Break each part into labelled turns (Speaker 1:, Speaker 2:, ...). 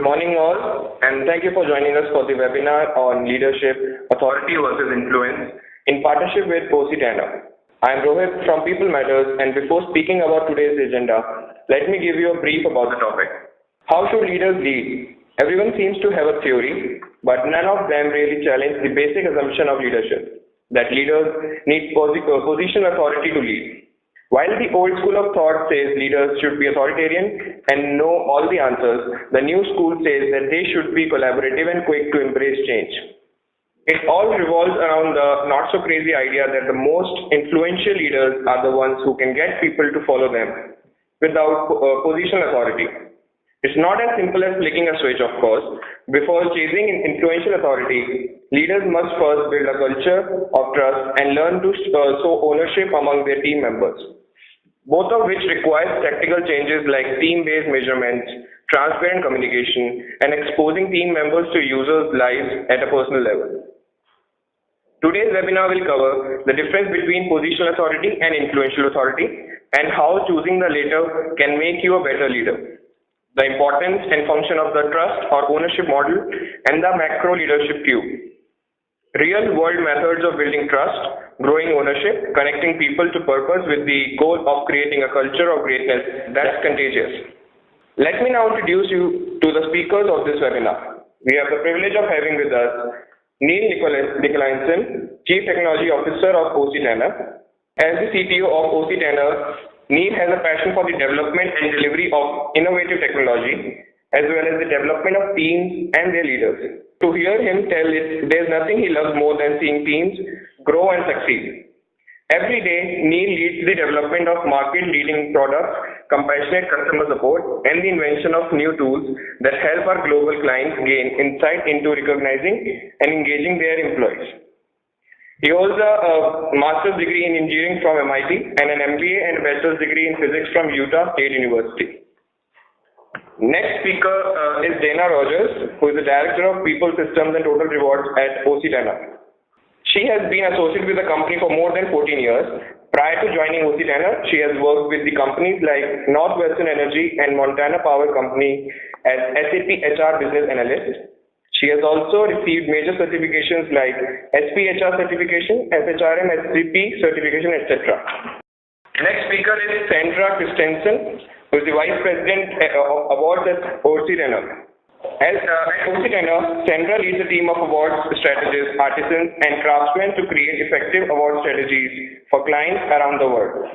Speaker 1: Good morning all, and thank you for joining us for the webinar on leadership, authority versus influence in partnership with O.C. I am Rohit from People Matters, and before speaking about today's agenda, let me give you a brief about the topic. How should leaders lead? Everyone seems to have a theory, but none of them really challenge the basic assumption of leadership, that leaders need positional authority to lead. While the old school of thought says leaders should be authoritarian and know all the answers, the new school says that they should be collaborative and quick to embrace change. It all revolves around the not-so-crazy idea that the most influential leaders are the ones who can get people to follow them without positional authority. It's not as simple as flicking a switch, of course. Before chasing influential authority, leaders must first build a culture of trust and learn to show ownership among their team members, both of which require tactical changes like team-based measurements, transparent communication, and exposing team members to users' lives at a personal level. Today's webinar will cover the difference between positional authority and influential authority and how choosing the latter can make you a better leader, the importance and function of the trust or ownership model, and the macro leadership cube. Real-world methods of building trust, growing ownership, connecting people to purpose with the goal of creating a culture of greatness that's contagious. Let me now introduce you to the speakers of this webinar. We have the privilege of having with us Niel Nickolaisen, Chief Technology Officer of O.C. As the CTO of O.C., Niel has a passion for the development and delivery of innovative technology, as well as the development of teams and their leaders. To hear him tell it, there's nothing he loves more than seeing teams grow and succeed. Every day, Niel leads the development of market-leading products, compassionate customer support, and the invention of new tools that help our global clients gain insight into recognizing and engaging their employees. He holds a master's degree in engineering from MIT and an MBA and bachelor's degree in physics from Utah State University. Next speaker is Dana Rogers, who is the Director of People Systems and Total Rewards at O.C. She has been associated with the company for more than 14 years. Prior to joining O.C., she has worked with the companies like Northwestern Energy and Montana Power Company as SAP HR Business Analyst. She has also received major certifications like SPHR certification, SHRM, SCP certification, etc. Next speaker is Sandra Christensen, who is the Vice President of Awards at O.C. At O.C., Sandra leads a team of awards strategists, artisans, and craftsmen to create effective award strategies for clients around the world.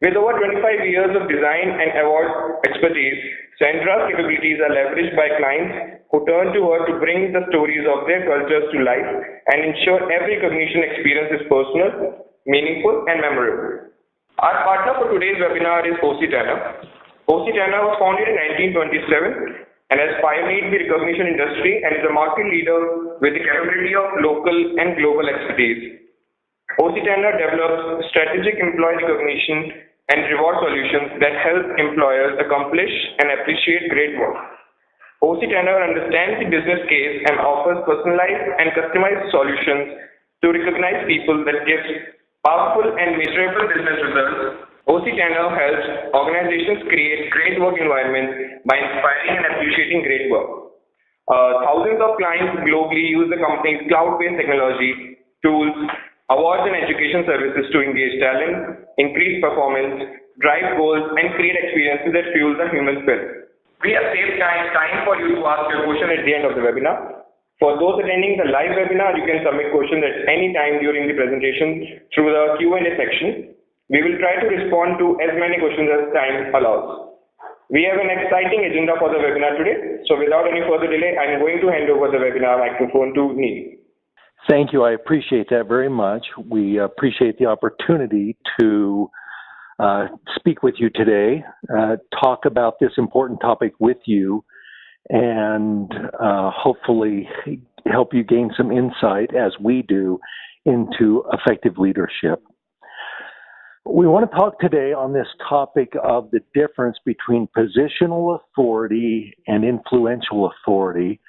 Speaker 1: With over 25 years of design and award expertise, Sandra's capabilities are leveraged by clients who turn to her to bring the stories of their cultures to life and ensure every cognition experience is personal, meaningful, and memorable. Our partner for today's webinar is O.C. O.C. was founded in 1927 and has pioneered the recognition industry and is a market leader with the capability of local and global expertise. O.C. develops strategic employee recognition and reward solutions that help employers accomplish and appreciate great work. O.C. understands the business case and offers personalized and customized solutions to recognize people that give powerful and measurable business results. O.C. helps organizations create great work environments by inspiring and appreciating great work. Thousands of clients globally use the company's cloud-based technology, tools, awards and education services to engage talent, increase performance, drive goals, and create experiences that fuel the human spirit. We have saved time for you to ask your question at the end of the webinar. For those attending the live webinar, you can submit questions at any time during the presentation through the Q&A section. We will try to respond to as many questions as time allows. We have an exciting agenda for the webinar today, so without any further delay, I am going to hand over the webinar microphone to Niel.
Speaker 2: Thank you. I appreciate that very much. We appreciate the opportunity to speak with you today, talk about this important topic with you, and hopefully help you gain some insight, as we do, into effective leadership. We want to talk today on this topic of the difference between positional authority and influential authority,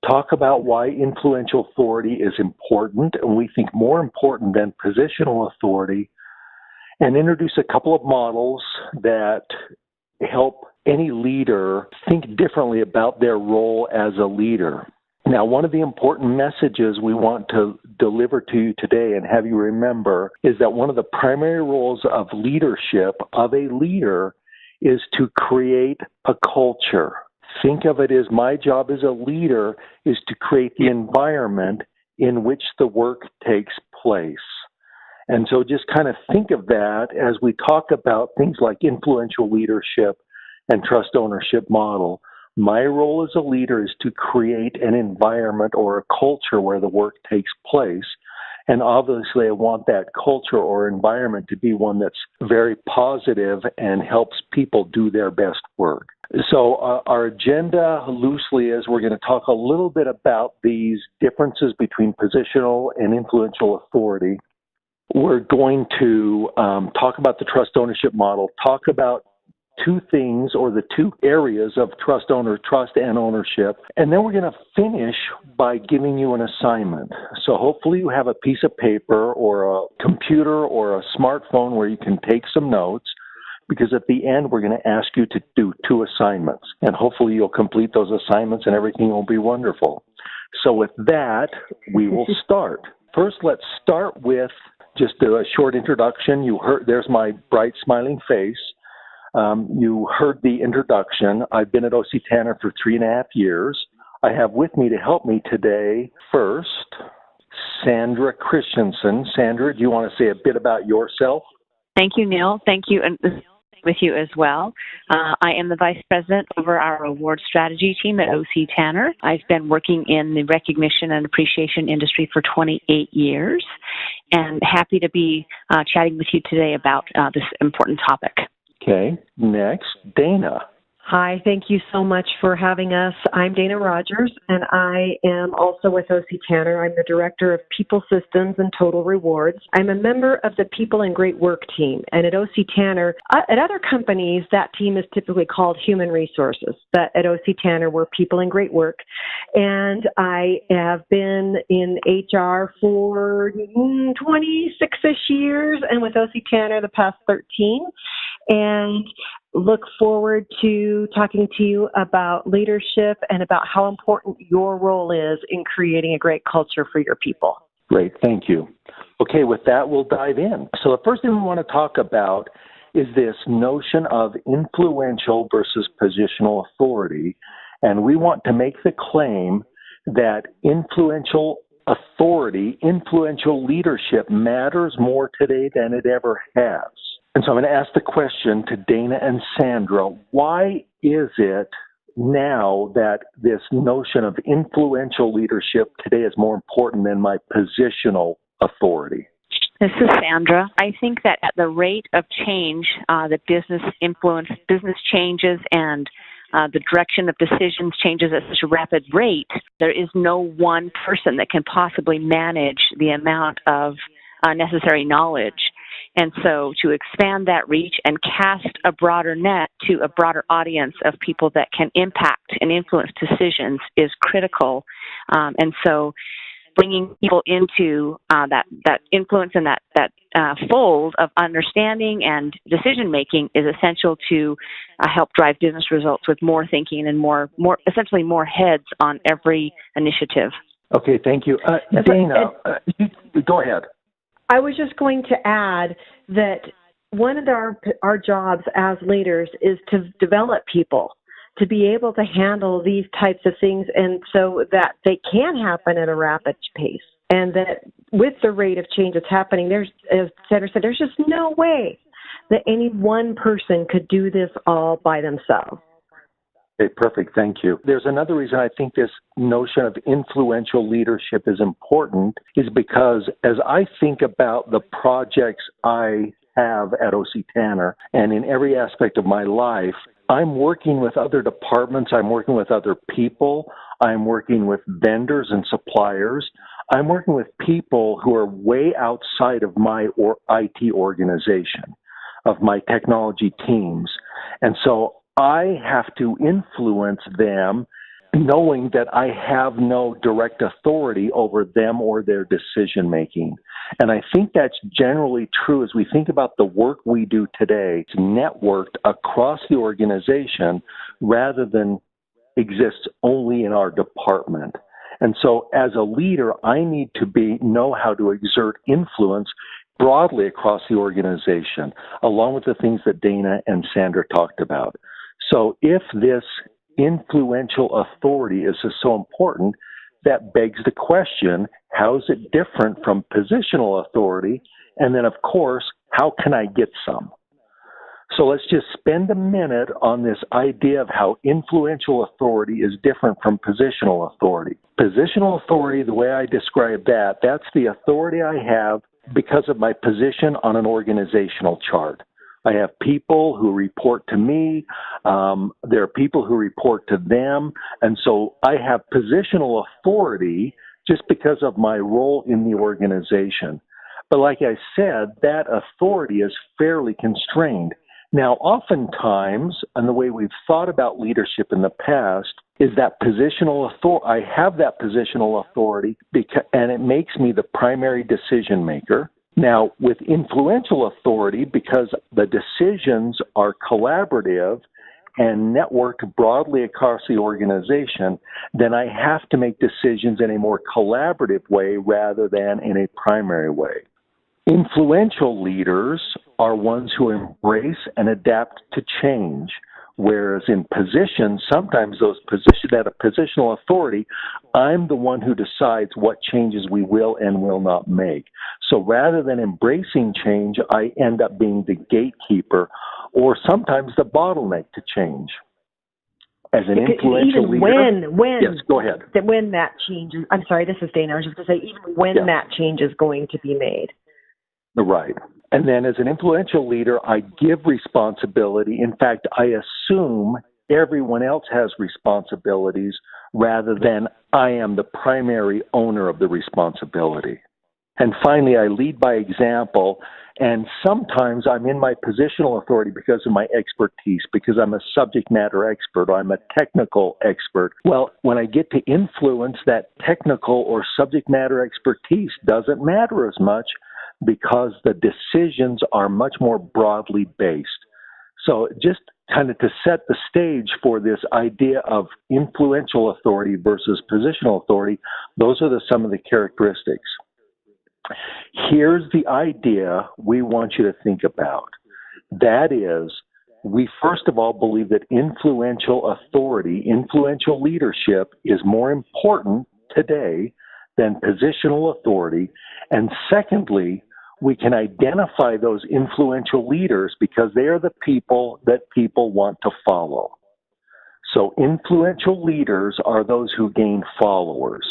Speaker 2: talk about why influential authority is important, and we think more important than positional authority, and introduce a couple of models that help any leader think differently about their role as a leader. Now, one of the important messages we want to deliver to you today and have you remember is that one of the primary roles of leadership, of a leader, is to create a culture. Think of it as my job as a leader is to create the environment in which the work takes place. And so just kind of think of that as we talk about things like influential leadership and trust ownership model. My role as a leader is to create an environment or a culture where the work takes place. And obviously, I want that culture or environment to be one that's very positive and helps people do their best work. So our agenda loosely is we're going to talk a little bit about these differences between positional and influential authority. We're going to talk about the trust ownership model, talk about two things or the two areas of trust and ownership. And then we're going to finish by giving you an assignment. So hopefully you have a piece of paper or a computer or a smartphone where you can take some notes, because at the end we're going to ask you to do two assignments. And hopefully you'll complete those assignments and everything will be wonderful. So with that, we will start. First, let's start with just a short introduction. You heard, there's my bright smiling face. You heard the introduction. I've been at O.C. Tanner for 3.5 years. I have with me to help me today, first, Sandra Christensen. Sandra, do you want to say a bit about yourself?
Speaker 3: Thank you, Neil. Thank you, and with you as well. I am the Vice President over our award strategy team at O.C. Tanner. I've been working in the recognition and appreciation industry for 28 years, and happy to be chatting with you today about this important topic.
Speaker 2: Okay, next, Dana.
Speaker 4: Hi, thank you so much for having us. I'm Dana Rogers, and I am also with O.C. Tanner. I'm the Director of People Systems and Total Rewards. I'm a member of the People and Great Work team, and at O.C. Tanner, at other companies, that team is typically called Human Resources, but at O.C. Tanner, we're People and Great Work, and I have been in HR for 26-ish years, and with O.C. Tanner the past 13, and look forward to talking to you about leadership and about how important your role is in creating a great culture for your people.
Speaker 2: Great, thank you. Okay, with that, we'll dive in. So the first thing we want to talk about is this notion of influential versus positional authority. And we want to make the claim that influential authority, influential leadership matters more today than it ever has. And so I'm going to ask the question to Dana and Sandra, why is it now that this notion of influential leadership today is more important than my positional authority?
Speaker 3: This is Sandra. I think that at the rate of change, the business changes and the direction of decisions changes at such a rapid rate, there is no one person that can possibly manage the amount of necessary knowledge. And so to expand that reach and cast a broader net to a broader audience of people that can impact and influence decisions is critical. And so bringing people into that influence and that fold of understanding and decision-making is essential to help drive business results with more thinking and more essentially more heads on every initiative.
Speaker 2: Okay, thank you. Dana, go ahead.
Speaker 4: I was just going to add that one of our jobs as leaders is to develop people to be able to handle these types of things, and so that they can happen at a rapid pace. And that with the rate of change that's happening, there's, as Sandra said, there's just no way that any one person could do this all by themselves.
Speaker 2: Okay, perfect. Thank you. There's another reason I think this notion of influential leadership is important is because as I think about the projects I have at O.C. Tanner and in every aspect of my life, I'm working with other departments. I'm working with other people. I'm working with vendors and suppliers. I'm working with people who are way outside of my IT organization, of my technology teams. And so I have to influence them knowing that I have no direct authority over them or their decision making. And I think that's generally true as we think about the work we do today. It's networked across the organization rather than exists only in our department. And so as a leader, I need to know how to exert influence broadly across the organization, along with the things that Dana and Sandra talked about. So if this influential authority is so important, that begs the question, how is it different from positional authority? And then, of course, how can I get some? So let's just spend a minute on this idea of how influential authority is different from positional authority. Positional authority, the way I describe that, that's the authority I have because of my position on an organizational chart. I have people who report to me. There are people who report to them. And so I have positional authority just because of my role in the organization. But like I said, that authority is fairly constrained. Now, oftentimes, and the way we've thought about leadership in the past, is that positional authority. I have that positional authority, and it makes me the primary decision maker. Now, with influential authority, because the decisions are collaborative and networked broadly across the organization, then I have to make decisions in a more collaborative way rather than in a primary way. Influential leaders are ones who embrace and adapt to change, whereas in positions, sometimes at a positional authority, I'm the one who decides what changes we will and will not make. So rather than embracing change, I end up being the gatekeeper or sometimes the bottleneck to change. As an influential leader, yes, go ahead.
Speaker 4: When that change, I'm sorry, this is Dana. I was just going to say, even when that change is going to be made.
Speaker 2: Right. And then as an influential leader, I give responsibility. In fact, I assume everyone else has responsibilities rather than I am the primary owner of the responsibility. And finally, I lead by example, and sometimes I'm in my positional authority because of my expertise, because I'm a subject matter expert, or I'm a technical expert. Well, when I get to influence, that technical or subject matter expertise doesn't matter as much because the decisions are much more broadly based. So just kind of to set the stage for this idea of influential authority versus positional authority, those are some of the characteristics. Here's the idea we want you to think about. That is, we first of all believe that influential authority, influential leadership is more important today than positional authority. And secondly, we can identify those influential leaders because they are the people that people want to follow. So influential leaders are those who gain followers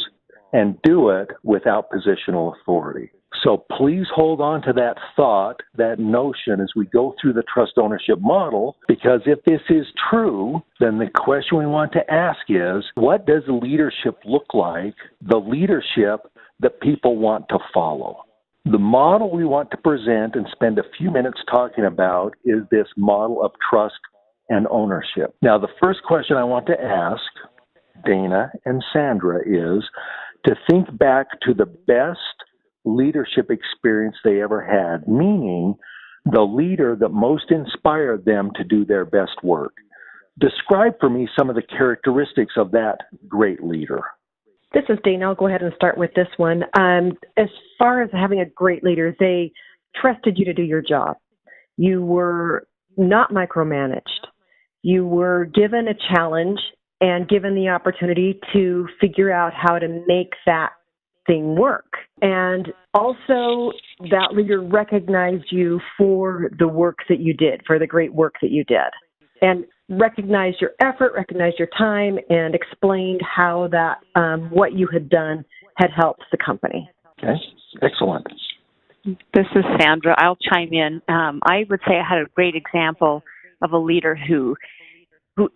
Speaker 2: and do it without positional authority. So please hold on to that thought, that notion as we go through the trust ownership model, because if this is true, then the question we want to ask is, what does leadership look like, the leadership that people want to follow? The model we want to present and spend a few minutes talking about is this model of trust and ownership. Now, the first question I want to ask Dana and Sandra is to think back to the best leadership experience they ever had, meaning the leader that most inspired them to do their best work. Describe for me some of the characteristics of that great leader.
Speaker 4: This is Dana. I'll go ahead and start with this one. As far as having a great leader, they trusted you to do your job. You were not micromanaged. You were given a challenge and given the opportunity to figure out how to make that thing work. And also, that leader recognized you for the work that you did, for the great work that you did, and recognized your effort, recognized your time, and explained how that what you had done had helped the company.
Speaker 2: Okay, excellent.
Speaker 3: This is Sandra. I'll chime in. I would say I had a great example of a leader who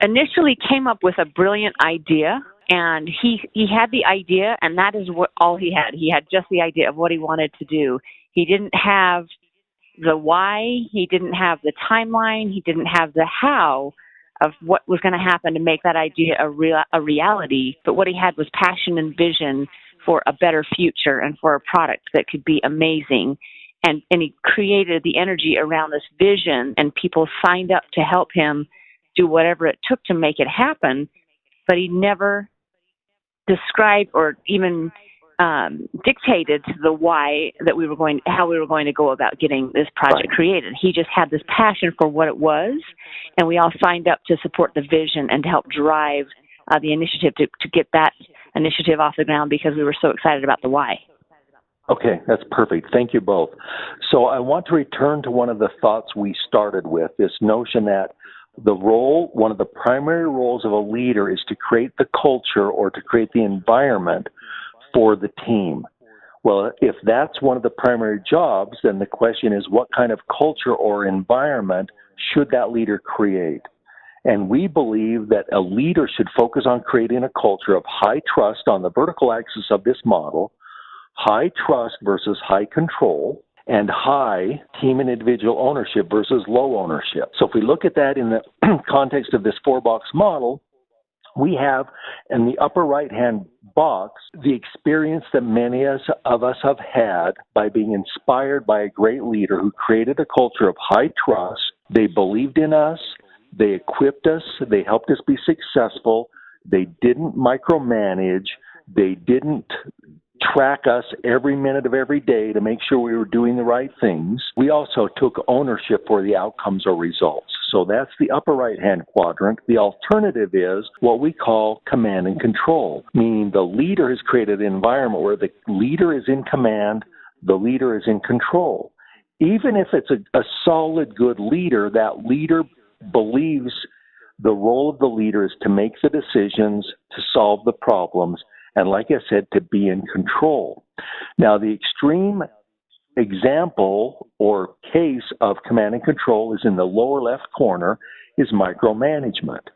Speaker 3: initially came up with a brilliant idea, and he had the idea, and that is all he had. He had just the idea of what he wanted to do. He didn't have the why, he didn't have the timeline, he didn't have the how of what was going to happen to make that idea a reality, but what he had was passion and vision for a better future and for a product that could be amazing. And he created the energy around this vision, and people signed up to help him do whatever it took to make it happen, but he never described or even dictated the why that how we were going to go about getting this project created. He just had this passion for what it was, and we all signed up to support the vision and to help drive the initiative to get that initiative off the ground because we were so excited about the why.
Speaker 2: Okay, that's perfect. Thank you both. So I want to return to one of the thoughts we started with, this notion that one of the primary roles of a leader is to create the culture or to create the environment for the team. Well, if that's one of the primary jobs, then the question is, what kind of culture or environment should that leader create? And we believe that a leader should focus on creating a culture of high trust on the vertical axis of this model, high trust versus high control, and high team and individual ownership versus low ownership. So if we look at that in the context of this 4-box model, we have in the upper right-hand box the experience that many of us have had by being inspired by a great leader who created a culture of high trust. They believed in us, they equipped us, they helped us be successful, they didn't micromanage, they didn't track us every minute of every day to make sure we were doing the right things. We also took ownership for the outcomes or results. So that's the upper right-hand quadrant. The alternative is what we call command and control, meaning the leader has created an environment where the leader is in command, the leader is in control. Even if it's a solid, good leader, that leader believes the role of the leader is to make the decisions, to solve the problems, and like I said, to be in control. Now, the extreme example or case of command and control is in the lower left corner, is micromanagement.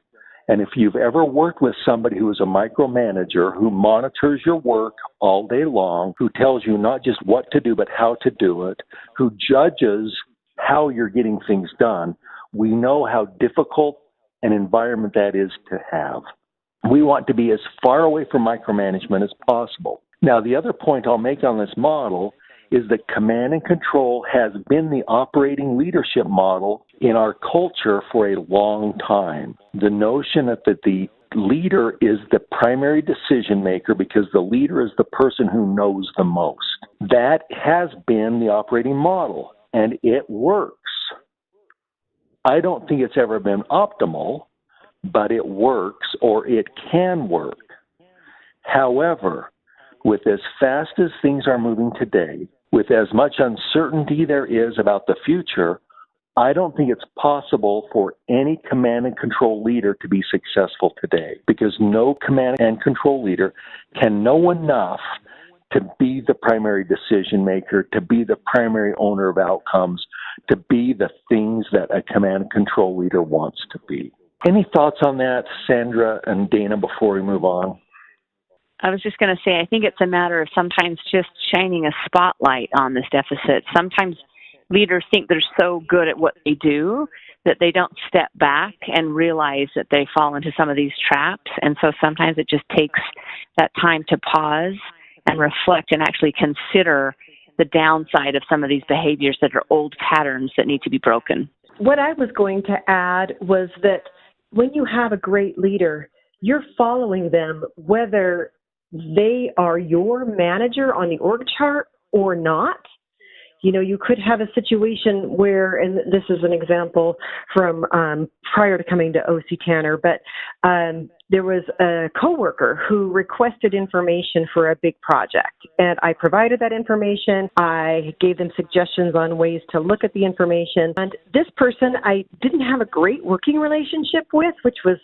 Speaker 2: And if you've ever worked with somebody who is a micromanager, who monitors your work all day long, who tells you not just what to do, but how to do it, who judges how you're getting things done, we know how difficult an environment that is to have. We want to be as far away from micromanagement as possible. Now, the other point I'll make on this model is that command and control has been the operating leadership model in our culture for a long time. The notion that the leader is the primary decision maker because the leader is the person who knows the most. That has been the operating model, and it works. I don't think it's ever been optimal, but it works, or it can work. However, with as fast as things are moving today, with as much uncertainty there is about the future, I don't think it's possible for any command and control leader to be successful today, because no command and control leader can know enough to be the primary decision maker, to be the primary owner of outcomes, to be the things that a command and control leader wants to be. Any thoughts on that, Sandra and Dana, before we move on?
Speaker 3: I was just going to say, I think it's a matter of sometimes just shining a spotlight on this deficit. Sometimes leaders think they're so good at what they do that they don't step back and realize that they fall into some of these traps. And so sometimes it just takes that time to pause and reflect and actually consider the downside of some of these behaviors that are old patterns that need to be broken.
Speaker 4: What I was going to add was that when you have a great leader, you're following them whether they are your manager on the org chart or not. You know, you could have a situation where, and this is an example from prior to coming to O.C. Tanner, but there was a coworker who requested information for a big project, and I provided that information. I gave them suggestions on ways to look at the information, and this person I didn't have a great working relationship with, which was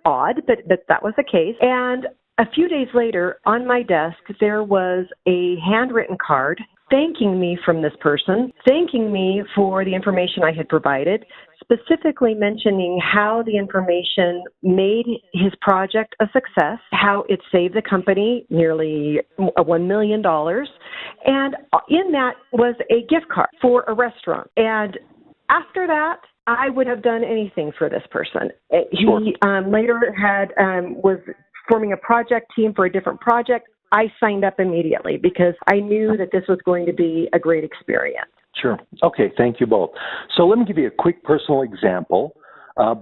Speaker 4: odd, but that was the case. And a few days later, on my desk, there was a handwritten card thanking me from this person, thanking me for the information I had provided, specifically mentioning how the information made his project a success, how it saved the company nearly $1 million. And in that was a gift card for a restaurant. And after that, I would have done anything for this person.
Speaker 2: Sure.
Speaker 4: He later was forming a project team for a different project. I signed up immediately because I knew that this was going to be a great experience.
Speaker 2: Sure. Okay, thank you both. So let me give you a quick personal example.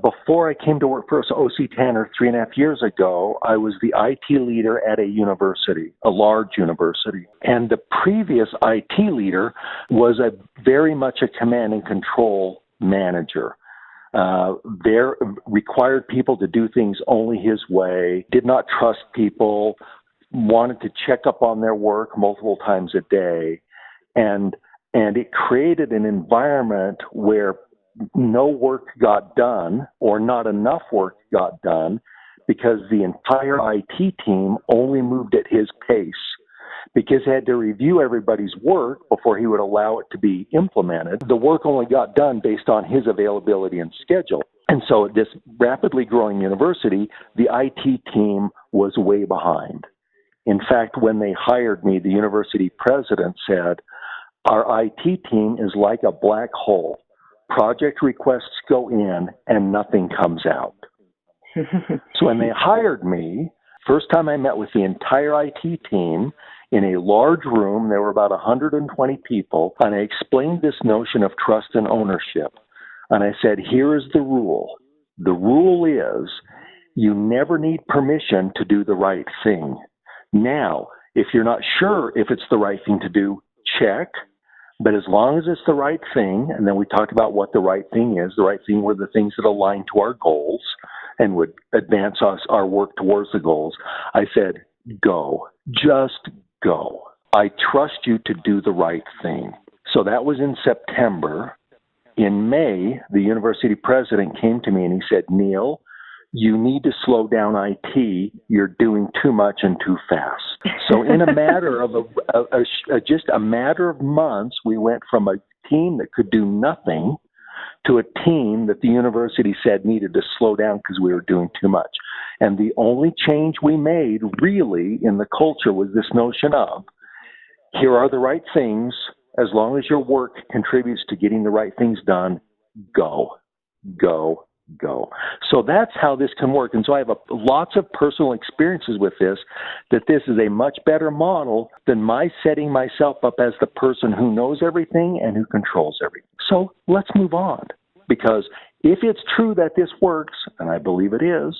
Speaker 2: Before I came to work for O.C. Tanner 3.5 years ago, I was the IT leader at a university, a large university. And the previous IT leader was very much a command and control manager. There required people to do things only his way, did not trust people, wanted to check up on their work multiple times a day. And it created an environment where no work got done or not enough work got done because the entire IT team only moved at his pace, because he had to review everybody's work before he would allow it to be implemented. The work only got done based on his availability and schedule. And so at this rapidly growing university, the IT team was way behind. In fact, when they hired me, the university president said, "Our IT team is like a black hole. Project requests go in and nothing comes out." So when they hired me, first time I met with the entire IT team in a large room, there were about 120 people, and I explained this notion of trust and ownership. And I said, here is the rule. The rule is you never need permission to do the right thing. Now, if you're not sure if it's the right thing to do, check. But as long as it's the right thing, and then we talked about what the right thing is, the right thing were the things that align to our goals and would advance our work towards the goals. I said, go, just go. I trust you to do the right thing. So that was in September. In May, the university president came to me and he said, Niel, you need to slow down IT. You're doing too much and too fast. So in a matter of just a matter of months, we went from a team that could do nothing to a team that the university said needed to slow down because we were doing too much. And the only change we made really in the culture was this notion of, here are the right things. As long as your work contributes to getting the right things done, go, go, go. So that's how this can work. And so I have lots of personal experiences with this, that this is a much better model than my setting myself up as the person who knows everything and who controls everything. So let's move on, because if it's true that this works, and I believe it is,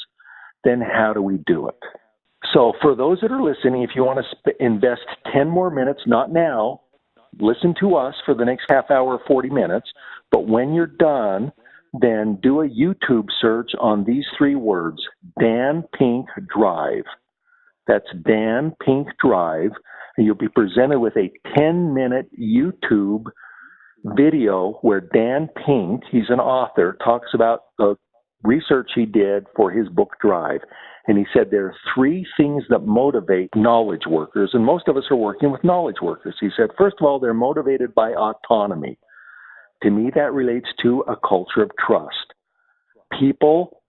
Speaker 2: then how do we do it? So for those that are listening, if you want to invest 10 more minutes, not now, listen to us for the next half hour, 40 minutes, but when you're done, then do a YouTube search on these three words, Dan Pink Drive. That's Dan Pink Drive, and you'll be presented with a 10-minute YouTube video where Dan Pink, he's an author, talks about the research he did for his book Drive. And he said there are three things that motivate knowledge workers, and most of us are working with knowledge workers. He said, first of all, they're motivated by autonomy. To me, that relates to a culture of trust. People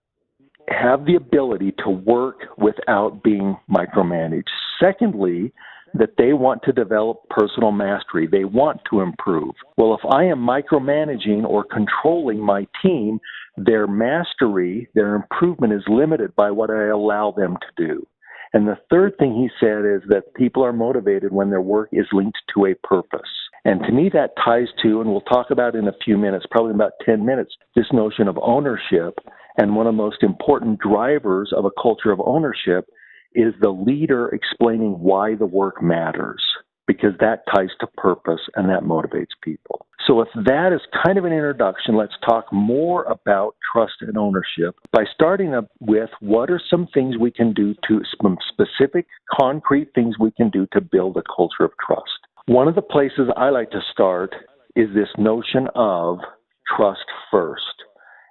Speaker 2: have the ability to work without being micromanaged. Secondly, that they want to develop personal mastery. They want to improve. Well, if I am micromanaging or controlling my team, their mastery, their improvement is limited by what I allow them to do. And the third thing he said is that people are motivated when their work is linked to a purpose. And to me, that ties to, and we'll talk about in a few minutes, probably about 10 minutes, this notion of ownership. And one of the most important drivers of a culture of ownership is the leader explaining why the work matters, because that ties to purpose and that motivates people. So if that is kind of an introduction, let's talk more about trust and ownership by starting up with what are some things we can do some specific concrete things we can do to build a culture of trust. One of the places I like to start is this notion of trust first.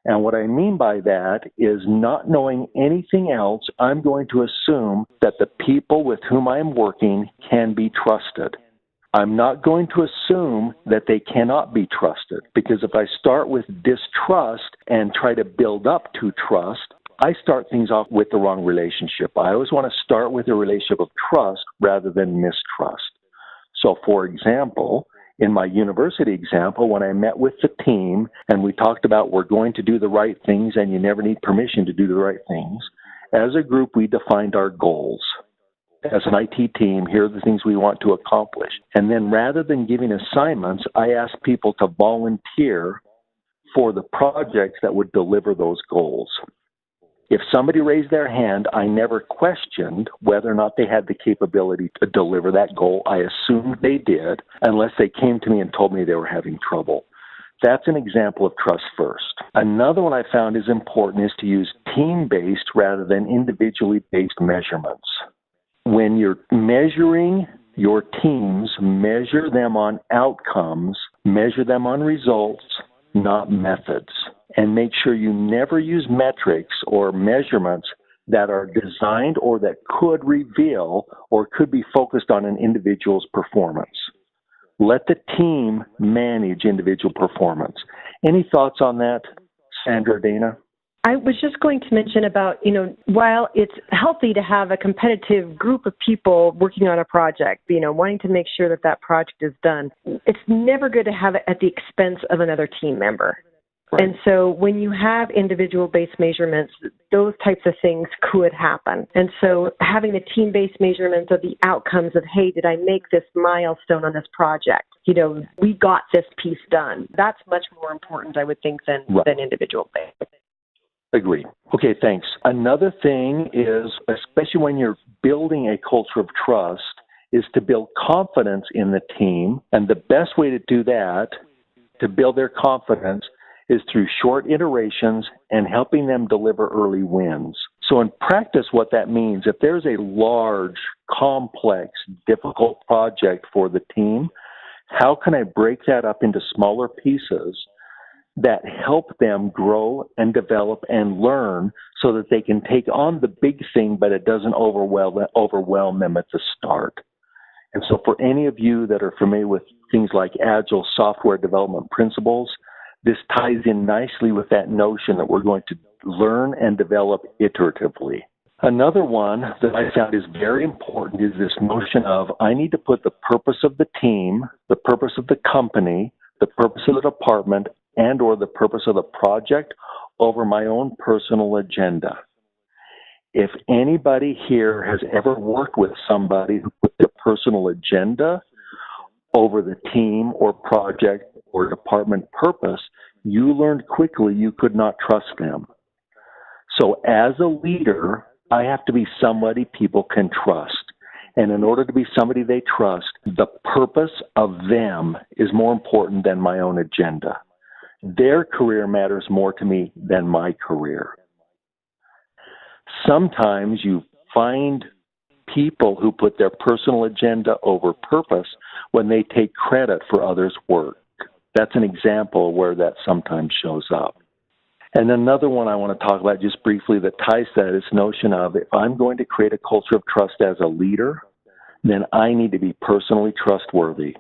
Speaker 2: And what I mean by that is, not knowing anything else, I'm going to assume that the people with whom I'm working can be trusted. I'm not going to assume that they cannot be trusted, because if I start with distrust and try to build up to trust, I start things off with the wrong relationship. I always want to start with a relationship of trust rather than mistrust. So, for example, In my university example, when I met with the team and we talked about we're going to do the right things and you never need permission to do the right things, as a group we defined our goals. As an IT team, here are the things we want to accomplish. And then rather than giving assignments, I asked people to volunteer for the projects that would deliver those goals. If somebody raised their hand, I never questioned whether or not they had the capability to deliver that goal. I assumed they did, unless they came to me and told me they were having trouble. That's an example of trust first. Another one I found is important is to use team-based rather than individually based measurements. When you're measuring your teams, measure them on outcomes, measure them on results, not methods. And make sure you never use metrics or measurements that are designed or that could reveal or could be focused on an individual's performance. Let the team manage individual performance. Any thoughts on that, Sandra, Dana?
Speaker 4: I was just going to mention about, while it's healthy to have a competitive group of people working on a project, wanting to make sure that that project is done, it's never good to have it at the expense of another team member. Right. And so when you have individual-based measurements, those types of things could happen. And so having the team-based measurements of the outcomes of, hey, did I make this milestone on this project? We got this piece done. That's much more important, I would think, than individual-based.
Speaker 2: Agree. Okay, thanks. Another thing is, especially when you're building a culture of trust, is to build confidence in the team. And the best way to do that, to build their confidence, is through short iterations and helping them deliver early wins. So in practice, what that means, if there's a large, complex, difficult project for the team, how can I break that up into smaller pieces that help them grow and develop and learn so that they can take on the big thing, but it doesn't overwhelm them at the start? And so for any of you that are familiar with things like agile software development principles, this ties in nicely with that notion that we're going to learn and develop iteratively. Another one that I found is very important is this notion of I need to put the purpose of the team, the purpose of the company, the purpose of the department, and or the purpose of the project over my own personal agenda. If anybody here has ever worked with somebody who put their personal agenda over the team or project or department purpose, you learned quickly you could not trust them. So as a leader, I have to be somebody people can trust. And in order to be somebody they trust, the purpose of them is more important than my own agenda. Their career matters more to me than my career. Sometimes you find people who put their personal agenda over purpose when they take credit for others' work. That's an example where that sometimes shows up. And another one I want to talk about just briefly that ties to that is this notion of if I'm going to create a culture of trust as a leader, then I need to be personally trustworthy.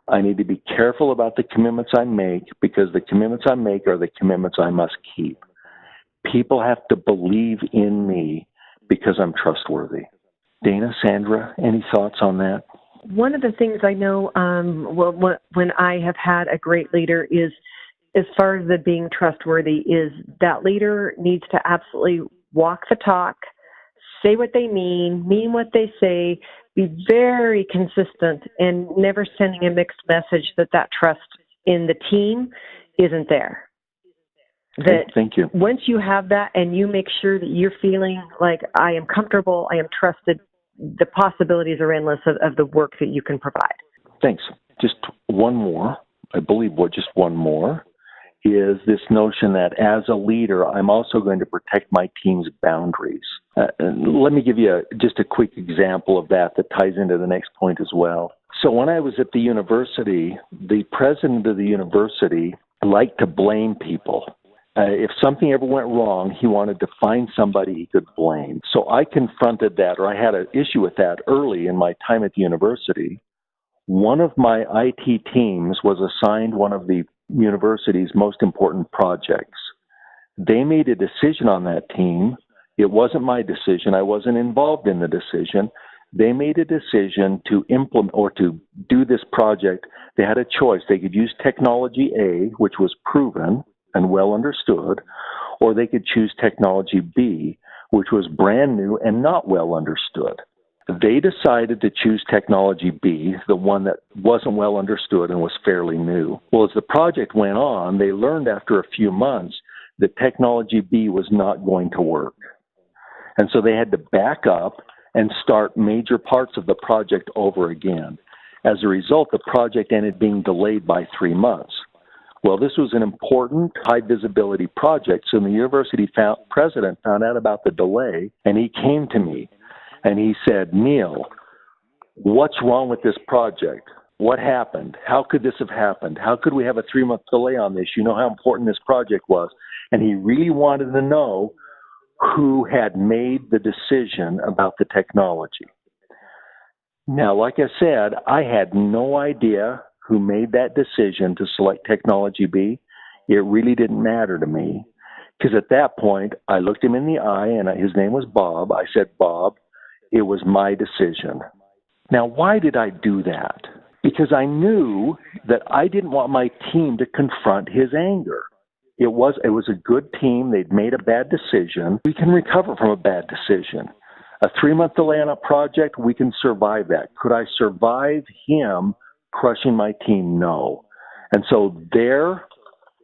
Speaker 2: I need to be careful about the commitments I make because the commitments I make are the commitments I must keep. People have to believe in me because I'm trustworthy. Dana, Sandra, any thoughts on that?
Speaker 4: One of the things I know when I have had a great leader is, as far as the being trustworthy, is that leader needs to absolutely walk the talk, say what they mean what they say, be very consistent, and never sending a mixed message that trust in the team isn't there. That
Speaker 2: Thank you.
Speaker 4: Once you have that and you make sure that you're feeling like I am comfortable, I am trusted, the possibilities are endless of the work that you can provide.
Speaker 2: Thanks. Just one more, I believe just one more, is this notion that as a leader, I'm also going to protect my team's boundaries. Let me give you just a quick example of that ties into the next point as well. So when I was at the university, the president of the university liked to blame people. If something ever went wrong, he wanted to find somebody he could blame. So I confronted that, or I had an issue with that early in my time at the university. One of my IT teams was assigned one of the university's most important projects. They made a decision on that team. It wasn't my decision. I wasn't involved in the decision. they made a decision to implement or to do this project. They had a choice. They could use technology A, which was proven and well understood, or they could choose technology B, which was brand new and not well understood. They decided to choose technology B, the one that wasn't well understood and was fairly new. Well, as the project went on, they learned after a few months that technology B was not going to work. And so they had to back up and start major parts of the project over again. As a result, the project ended being delayed by 3 months. Well, this was an important, high-visibility project, so the university president found out about the delay, and he came to me, and he said, "Niel, what's wrong with this project? What happened? How could this have happened? How could we have a 3-month delay on this? You know how important this project was." And he really wanted to know who had made the decision about the technology. Now, like I said, I had no idea who made that decision to select technology B. It really didn't matter to me, because at that point, I looked him in the eye, and his name was Bob. I said, "Bob, it was my decision." Now, why did I do that? Because I knew that I didn't want my team to confront his anger. It was a good team. They'd made a bad decision. We can recover from a bad decision. A 3-month delay on a project, we can survive that. Could I survive him crushing my team? No. And so their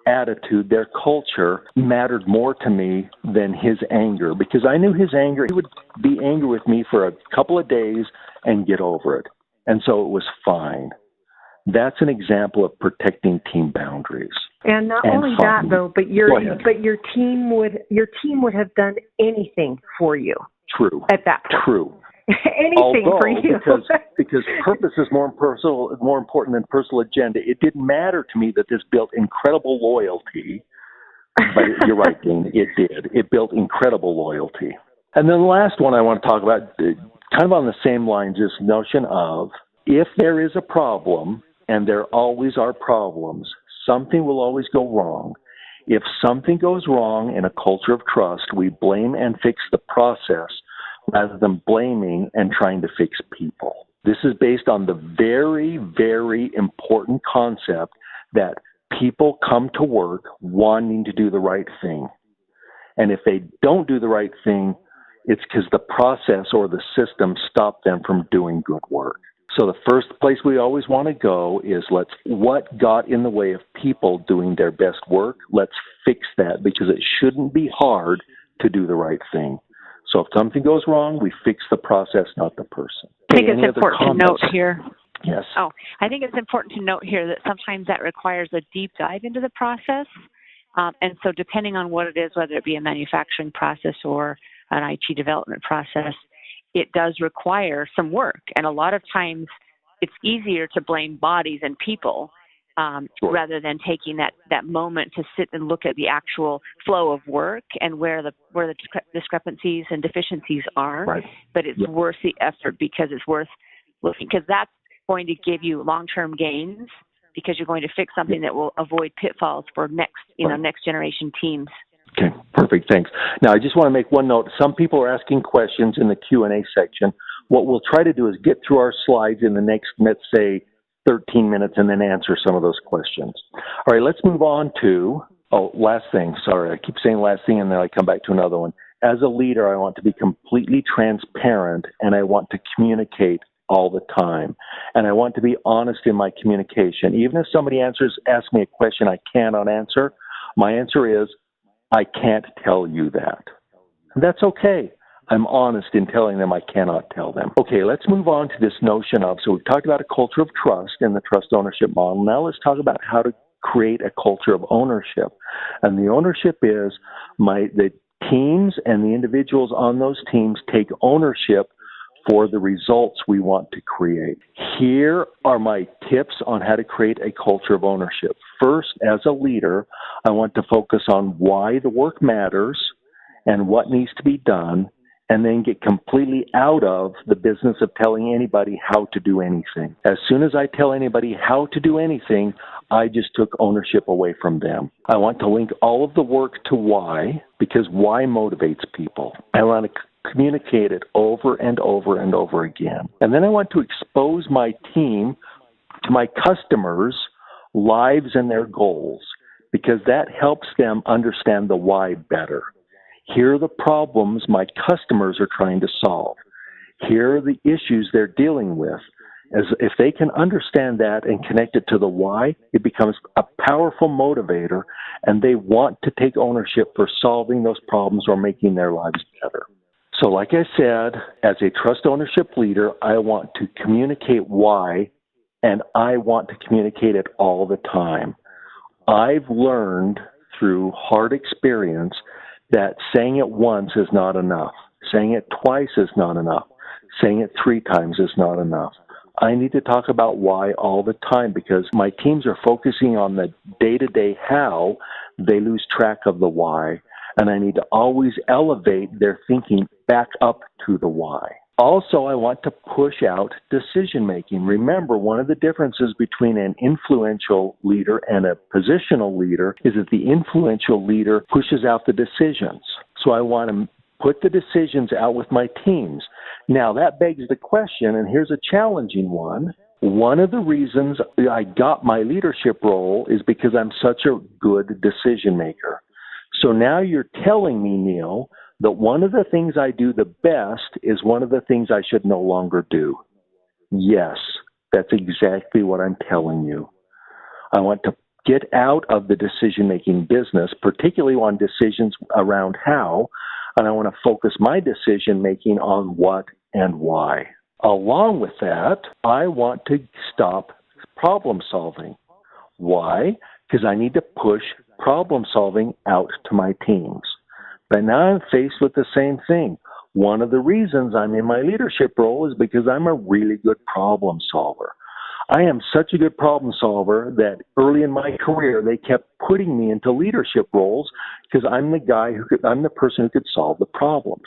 Speaker 2: attitude, their culture mattered more to me than his anger, because I knew his anger. He would be angry with me for a couple of days and get over it. And so it was fine. That's an example of protecting team boundaries.
Speaker 4: And not only that, though, but your team would have done anything for you.
Speaker 2: True.
Speaker 4: At that point.
Speaker 2: True.
Speaker 4: Anything for you.
Speaker 2: because purpose is more important than personal agenda. It didn't matter to me that this built incredible loyalty. But you're right, Dean. It did. It built incredible loyalty. And then the last one I want to talk about, kind of on the same lines, this notion of if there is a problem, and there always are problems, something will always go wrong. If something goes wrong in a culture of trust, we blame and fix the process rather than blaming and trying to fix people. This is based on the very, very important concept that people come to work wanting to do the right thing. And if they don't do the right thing, it's because the process or the system stopped them from doing good work. So the first place we always want to go is what got in the way of people doing their best work? Let's fix that, because it shouldn't be hard to do the right thing. So if something goes wrong, we fix the process, not the person.
Speaker 3: I think it's important to note here.
Speaker 2: Yes.
Speaker 3: I think it's important to note here that sometimes that requires a deep dive into the process. And so depending on what it is, whether it be a manufacturing process or an IT development process, it does require some work. And a lot of times it's easier to blame bodies and people rather than taking that moment to sit and look at the actual flow of work and where the discrepancies and deficiencies are.
Speaker 2: Right.
Speaker 3: But it's worth the effort, because it's worth looking, because that's going to give you long-term gains, because you're going to fix something that will avoid pitfalls for next generation teams.
Speaker 2: Okay, perfect. Thanks. Now, I just want to make one note. Some people are asking questions in the Q&A section. What we'll try to do is get through our slides in the next, let's say, 13 minutes and then answer some of those questions. All right, let's move on to, last thing. Sorry, I keep saying last thing and then I come back to another one. As a leader, I want to be completely transparent, and I want to communicate all the time. And I want to be honest in my communication. Even if somebody asks me a question I cannot answer, my answer is, I can't tell you that. And that's okay. I'm honest in telling them I cannot tell them. Okay, let's move on to this notion of, so we've talked about a culture of trust and the trust ownership model. Now let's talk about how to create a culture of ownership. And the ownership is the teams and the individuals on those teams take ownership for the results we want to create. Here are my tips on how to create a culture of ownership. First, as a leader, I want to focus on why the work matters and what needs to be done, and then get completely out of the business of telling anybody how to do anything. As soon as I tell anybody how to do anything, I just took ownership away from them. I want to link all of the work to why, because why motivates people. I want to communicate it over and over and over again. And then I want to expose my team to my customers' lives and their goals, because that helps them understand the why better. Here are the problems my customers are trying to solve. Here are the issues they're dealing with. As if they can understand that and connect it to the why, it becomes a powerful motivator, and they want to take ownership for solving those problems or making their lives better. So like I said, as a trust ownership leader, I want to communicate why, and I want to communicate it all the time. I've learned through hard experience that saying it once is not enough. Saying it twice is not enough. Saying it 3 times is not enough. I need to talk about why all the time, because my teams are focusing on the day-to-day how, they lose track of the why. And I need to always elevate their thinking back up to the why. Also, I want to push out decision-making. Remember, one of the differences between an influential leader and a positional leader is that the influential leader pushes out the decisions. So I want to put the decisions out with my teams. Now, that begs the question, and here's a challenging one. One of the reasons I got my leadership role is because I'm such a good decision maker. So now you're telling me, Neil, that one of the things I do the best is one of the things I should no longer do. Yes, that's exactly what I'm telling you. I want to get out of the decision-making business, particularly on decisions around how, and I want to focus my decision-making on what and why. Along with that, I want to stop problem solving. Why? Because I need to push problem solving out to my teams. But now I'm faced with the same thing. One of the reasons I'm in my leadership role is because I'm a really good problem solver. I am such a good problem solver that early in my career, they kept putting me into leadership roles because I'm the person who could solve the problems.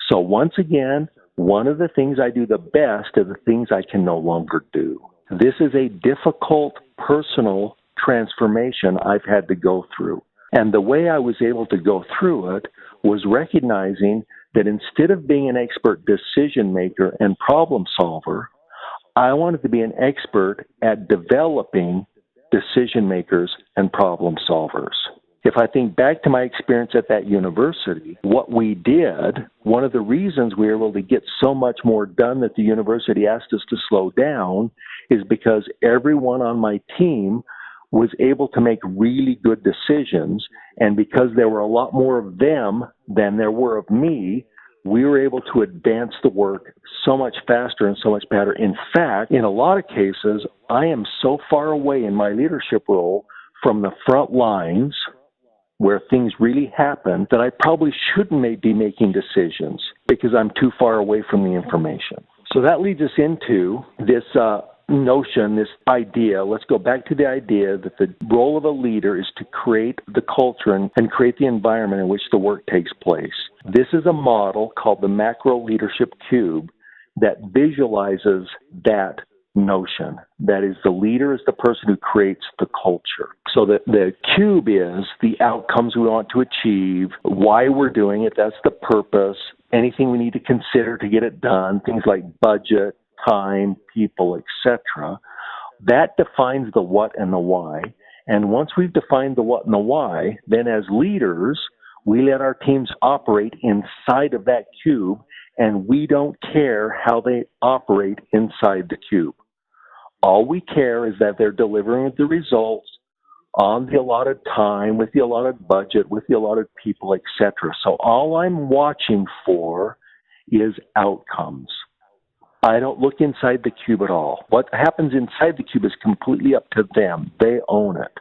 Speaker 2: So once again, one of the things I do the best are the things I can no longer do. This is a difficult personal transformation I've had to go through. And the way I was able to go through it was recognizing that instead of being an expert decision maker and problem solver, I wanted to be an expert at developing decision makers and problem solvers. If I think back to my experience at that university, what we did, one of the reasons we were able to get so much more done that the university asked us to slow down is because everyone on my team was able to make really good decisions, and because there were a lot more of them than there were of me, we were able to advance the work so much faster and so much better. In fact, in a lot of cases, I am so far away in my leadership role from the front lines where things really happen that I probably shouldn't be making decisions because I'm too far away from the information. So that leads us into this notion, this idea. Let's go back to the idea that the role of a leader is to create the culture and create the environment in which the work takes place. This is a model called the Macro Leadership Cube that visualizes that notion. That is, the leader is the person who creates the culture. So that the cube is the outcomes we want to achieve, why we're doing it, that's the purpose, anything we need to consider to get it done, things like budget, time, people, etc. That defines the what and the why. And once we've defined the what and the why, then as leaders, we let our teams operate inside of that cube, and we don't care how they operate inside the cube. All we care is that they're delivering the results on the allotted time, with the allotted budget, with the allotted people, etc. So all I'm watching for is outcomes. I don't look inside the cube at all. What happens inside the cube is completely up to them. They own it.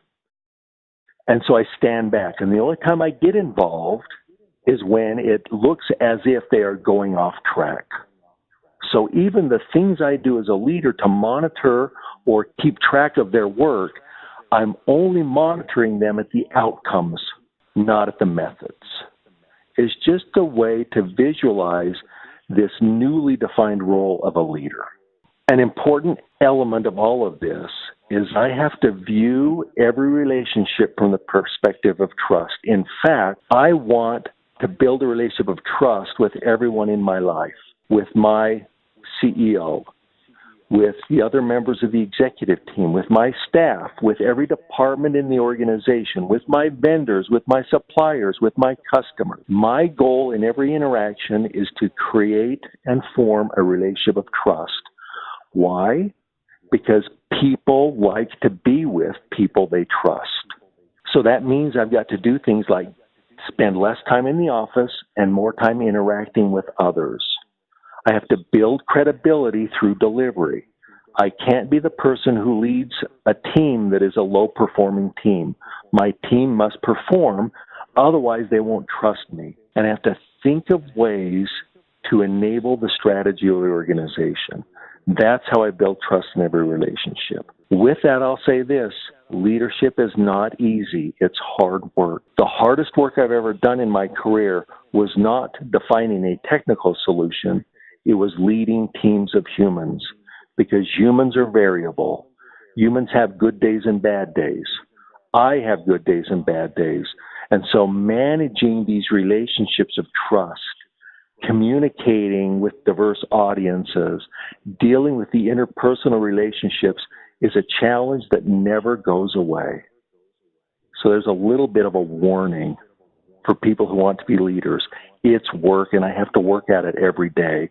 Speaker 2: And so I stand back. And the only time I get involved is when it looks as if they are going off track. So even the things I do as a leader to monitor or keep track of their work, I'm only monitoring them at the outcomes, not at the methods. It's just a way to visualize this newly defined role of a leader. An important element of all of this is I have to view every relationship from the perspective of trust. In fact, I want to build a relationship of trust with everyone in my life, with my CEO, with the other members of the executive team, with my staff, with every department in the organization, with my vendors, with my suppliers, with my customers. My goal in every interaction is to create and form a relationship of trust. Why? Because people like to be with people they trust. So that means I've got to do things like spend less time in the office and more time interacting with others. I have to build credibility through delivery. I can't be the person who leads a team that is a low-performing team. My team must perform, otherwise they won't trust me. And I have to think of ways to enable the strategy of the organization. That's how I build trust in every relationship. With that, I'll say this. Leadership is not easy. It's hard work. The hardest work I've ever done in my career was not defining a technical solution. It was leading teams of humans, because humans are variable. Humans have good days and bad days. I have good days and bad days. And so managing these relationships of trust, communicating with diverse audiences, dealing with the interpersonal relationships is a challenge that never goes away. So there's a little bit of a warning for people who want to be leaders. It's work, and I have to work at it every day,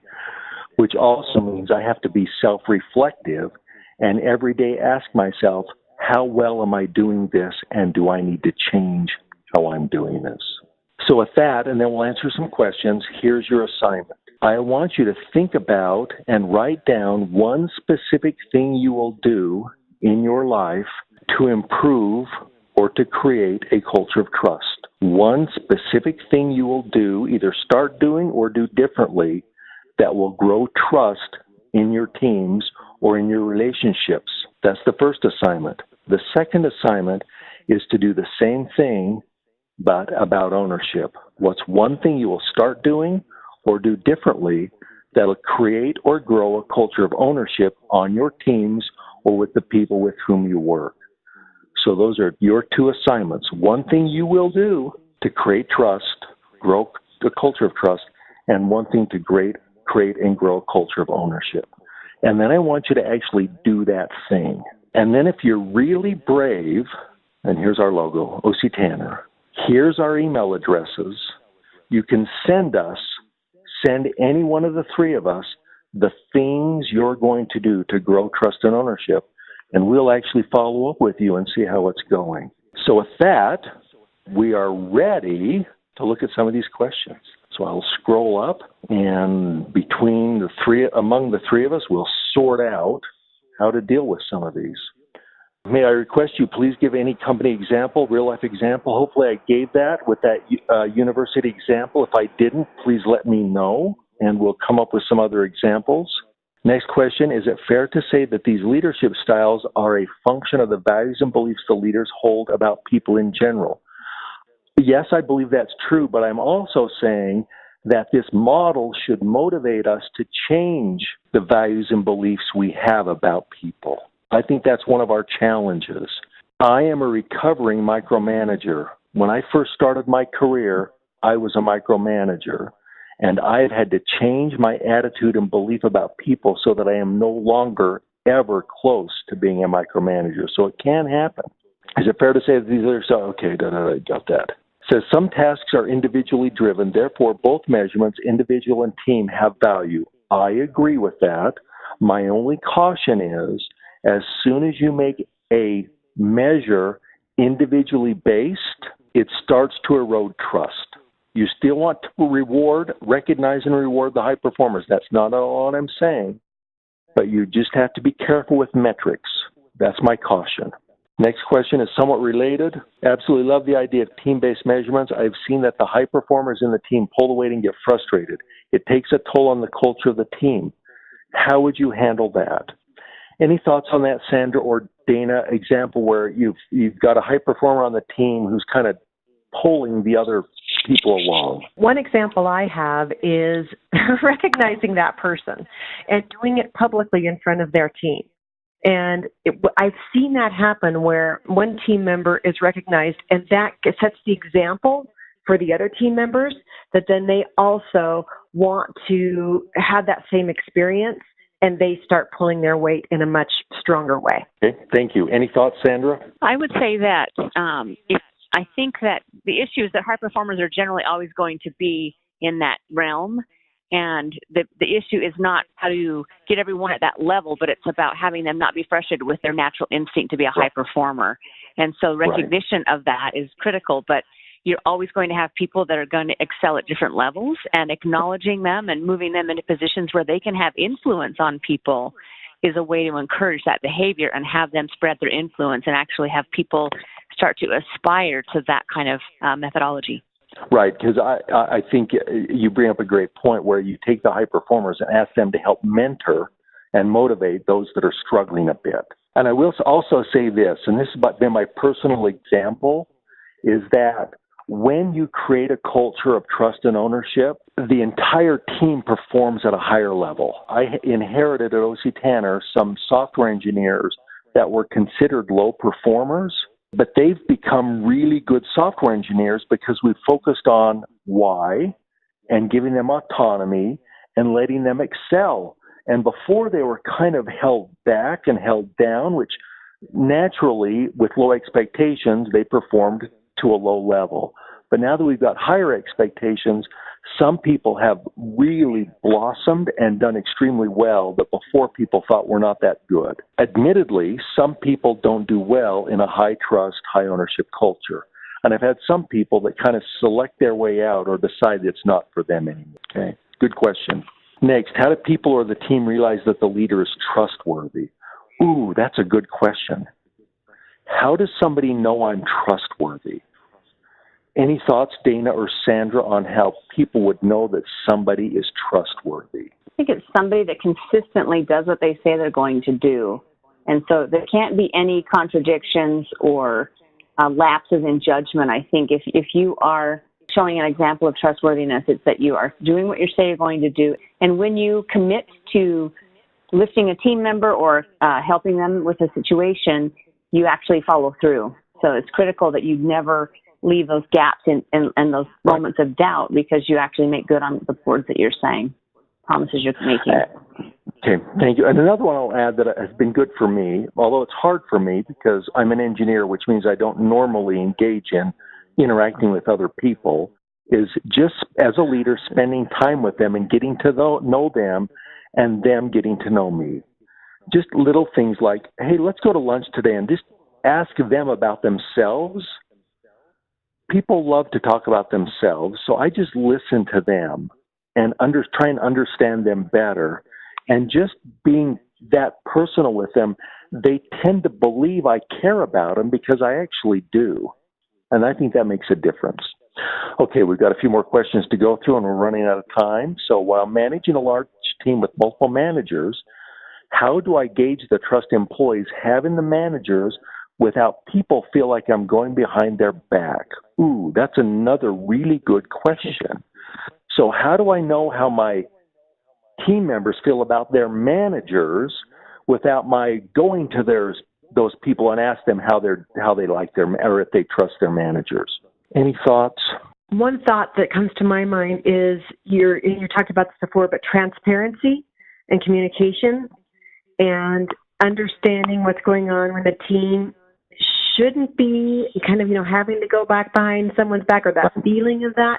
Speaker 2: which also means I have to be self-reflective and every day ask myself, how well am I doing this, and do I need to change how I'm doing this? So with that, and then we'll answer some questions, here's your assignment. I want you to think about and write down one specific thing you will do in your life to improve or to create a culture of trust. One specific thing you will do, either start doing or do differently, that will grow trust in your teams or in your relationships. That's the first assignment. The second assignment is to do the same thing, but about ownership. What's one thing you will start doing or do differently that'll create or grow a culture of ownership on your teams or with the people with whom you work? So those are your two assignments. One thing you will do to create trust, grow a culture of trust, and one thing to create and grow a culture of ownership. And then I want you to actually do that thing. And then if you're really brave, and here's our logo, O.C. Tanner, here's our email addresses. You can send any one of the three of us the things you're going to do to grow trust and ownership, and we'll actually follow up with you and see how it's going. So with that, we are ready to look at some of these questions. So I'll scroll up, and among the three of us, we'll sort out how to deal with some of these. May I request you please give any company example, real-life example. Hopefully I gave that with that university example. If I didn't, please let me know, and we'll come up with some other examples. Next question, is it fair to say that these leadership styles are a function of the values and beliefs the leaders hold about people in general? Yes, I believe that's true, but I'm also saying that this model should motivate us to change the values and beliefs we have about people. I think that's one of our challenges. I am a recovering micromanager. When I first started my career, I was a micromanager, and I've had to change my attitude and belief about people so that I am no longer ever close to being a micromanager. So it can happen. Is it fair to say that these are okay, got that. It says some tasks are individually driven, therefore both measurements, individual and team, have value. I agree with that. My only caution is, as soon as you make a measure individually based, it starts to erode trust. You still want to recognize and reward the high performers. That's not all I'm saying. But you just have to be careful with metrics. That's my caution. Next question is somewhat related. Absolutely love the idea of team-based measurements. I've seen that the high performers in the team pull the weight and get frustrated. It takes a toll on the culture of the team. How would you handle that? Any thoughts on that, Sandra or Dana? Example where you've got a high performer on the team who's kind of pulling the other people along.
Speaker 4: One example I have is recognizing that person and doing it publicly in front of their team. And I've seen that happen where one team member is recognized, and that sets the example for the other team members that then they also want to have that same experience and they start pulling their weight in a much stronger way.
Speaker 2: Okay, thank you. Any thoughts, Sandra?
Speaker 3: I would say that I think that the issue is that high performers are generally always going to be in that realm. And the issue is not how to get everyone at that level, but it's about having them not be frustrated with their natural instinct to be a high performer. And so recognition of that is critical, but you're always going to have people that are going to excel at different levels, and acknowledging them and moving them into positions where they can have influence on people is a way to encourage that behavior and have them spread their influence and actually have people start to aspire to that kind of methodology.
Speaker 2: Right, because I think you bring up a great point where you take the high performers and ask them to help mentor and motivate those that are struggling a bit. And I will also say this, and this has been my personal example, is that when you create a culture of trust and ownership, the entire team performs at a higher level. I inherited at O.C. Tanner some software engineers that were considered low performers, but they've become really good software engineers because we focused on why and giving them autonomy and letting them excel. And before they were kind of held back and held down, which naturally with low expectations, they performed to a low level. But now that we've got higher expectations, some people have really blossomed and done extremely well that before people thought were not that good. Admittedly, some people don't do well in a high trust, high ownership culture. And I've had some people that kind of select their way out or decide it's not for them anymore. Okay, good question. Next, how do people or the team realize that the leader is trustworthy? Ooh, that's a good question. How does somebody know I'm trustworthy? Any thoughts, Dana or Sandra, on how people would know that somebody is trustworthy?
Speaker 3: I think it's somebody that consistently does what they say they're going to do. And so there can't be any contradictions or lapses in judgment. I think if you are showing an example of trustworthiness, it's that you are doing what you say you're going to do. And when you commit to lifting a team member or helping them with a situation, you actually follow through. So it's critical that you never leave those gaps and those moments of doubt, because you actually make good on the words that you're saying, promises you're making.
Speaker 2: Okay, thank you. And another one I'll add that has been good for me, although it's hard for me because I'm an engineer, which means I don't normally engage in interacting with other people, is just as a leader spending time with them and getting to know them and them getting to know me. Just little things like, hey, let's go to lunch today, and just ask them about themselves. People love to talk about themselves, so I just listen to them and try and understand them better. And just being that personal with them, they tend to believe I care about them because I actually do. And I think that makes a difference. Okay, we've got a few more questions to go through, and we're running out of time. So while managing a large team with multiple managers, how do I gauge the trust employees have in the managers without people feel like I'm going behind their back? Ooh, that's another really good question. So how do I know how my team members feel about their managers without my going to those people and ask them how they like or if they trust their managers? Any thoughts?
Speaker 4: One thought that comes to my mind is you talked about this before, but transparency and communication and understanding what's going on with the team shouldn't be kind of, having to go back behind someone's back, or that feeling of that,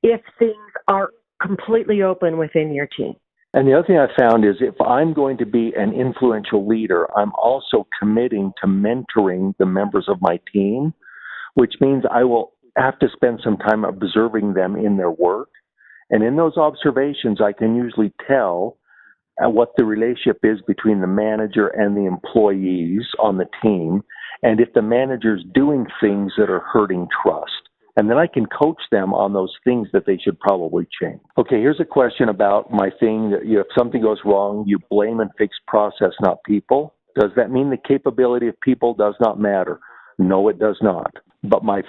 Speaker 4: if things are completely open within your team.
Speaker 2: And the other thing I found is if I'm going to be an influential leader, I'm also committing to mentoring the members of my team, which means I will have to spend some time observing them in their work. And in those observations, I can usually tell what the relationship is between the manager and the employees on the team, and if the manager's doing things that are hurting trust. And then I can coach them on those things that they should probably change. Okay, here's a question about my thing that if something goes wrong, you blame and fix process, not people. Does that mean the capability of people does not matter? No, it does not. But my